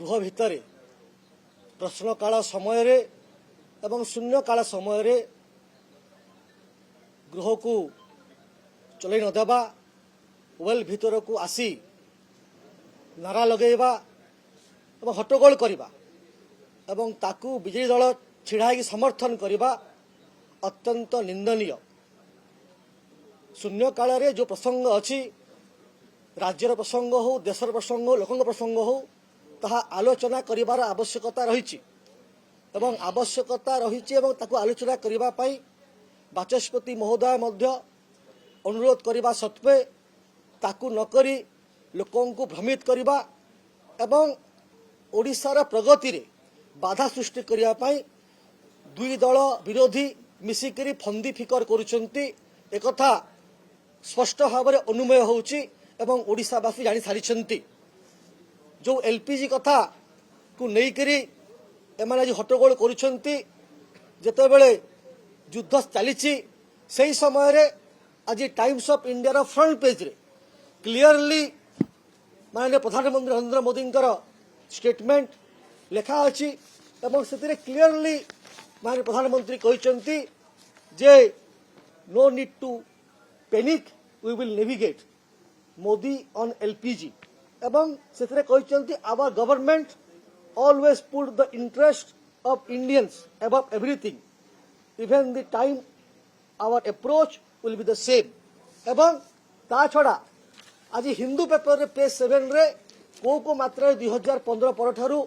गृह भितर प्रश्नकाल समय एवं शून्यकाल समय गृह को चल नदेवा वेल भितर को आसी नारा लगेवा एवं हट्टगोल करवा एवं ताकू विजेडी दल छिड़ा समर्थन करवा अत्यंत निंदनीय। शून्य काल रे जो प्रसंग अच्छी राज्यर प्रसंग हो देशर प्रसंग हो लोकों प्रसंग हो ताहा आलोचना करिवार आवश्यकता रही एवं आवश्यकता रही ताकू आलोचना करने पाई बाचस्पति महोदय मध्य अनुरोध करने सत्वे ताकू नकरी लोकों को भ्रमित करवा एवं ओडिशार प्रगति रे बाधा सृष्टि करने पाई दुई दल विरोधी मिसिकरी फंदी फिकर करुचंती एकथा स्पष्ट भाव में अनुमय होउची एवं ओडिशावासी जानी सारी जो एलपीजी कथा को लेकरी एमाने आज हट्टगोल करुचंती जेतेबेले युद्ध चली से समय रे आज times of India front page रे क्लियरली माननीय प्रधानमंत्री नरेंद्र मोदी स्टेटमेंट लेखा अच्छी एवं से क्लियरली माननीय प्रधानमंत्री कहते जे no need to panic we will navigate Modi on LPG एवं से कहते our government always put the interest of Indians above everything even the time our approach will be the same एवं ता छड़ा आज हिंदू पेपर रे पेज 7 रे को मात्रा 2015 पर ठारू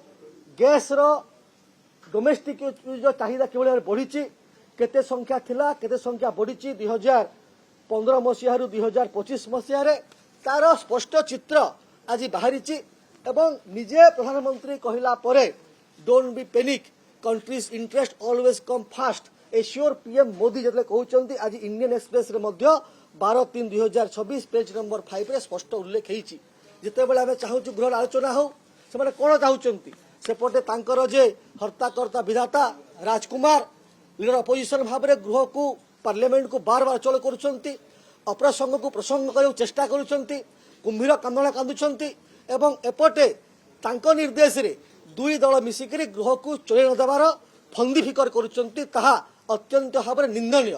गैस रो डोमेस्टिक जो चाहिदा केवल बढ़ी केते संख्या थिला केते संख्या बढ़ी 2015 मसीह 2025 मसीह तार स्पष्ट चित्र आज बाहरी एवं निजे प्रधानमंत्री कहला परे don't be panic country's interest always come first assure PM Modi जतले कहउचंती आज इंडियन एक्सप्रेस रे मध्य 12/3/2026 पेज नंबर 5 रे स्पष्ट उल्लेख हेछि जितेबेले आमे चाहू गृह आलोचना हो से कौन चाहूचंती सेपटे तांकर जे हर्ताकर्ता विधाता राजकुमार लीडर अपोजिशन भाव में गृह को पार्लियामेंट को बार बार चल करुचंती अप्रसंग को प्रसंग करने चेष्टा करुचंती कुंभीर कांदणा कांदुचंती एवं एपटे तांको निर्देश रे दुई दल मिसिकरी गृह को चल न देवार फंदी फिकर करुचंती ताहा अत्यंत भाव में निंदनीय।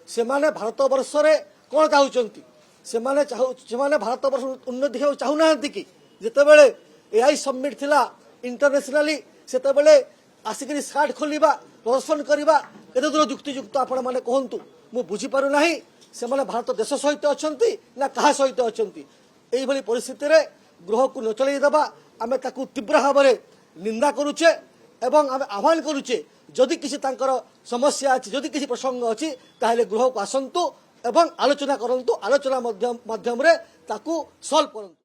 सेमाने भारत वर्ष रे कौन चाहूचंती सेमाने भारत वर्ष उन्नति चाहूना कि जितेबेले एआई समिट थिला इंटरनेशनली सेतेबेले आसिकरी स्कार्ट खोलिबा प्रदर्शन करवा केते दूर युक्तियुक्त आपण माने कहंतु मु बुझी पारु नाही से माने भारत देश सहित अछंती ना कहा सहित अछंती एई भली परिस्थिति रे गृह को न चलै देबा आमे ताकू तीव्र भाव में निंदा करूचे एवं आमे आह्वान करूचे जदि किसी तांकर समस्या अछि जदि किसी प्रसंग अछि ताहेले गृह को आसंतु एवं आलोचना करंतु आलोचना माध्यम रे ताकू सॉल्व करंतु।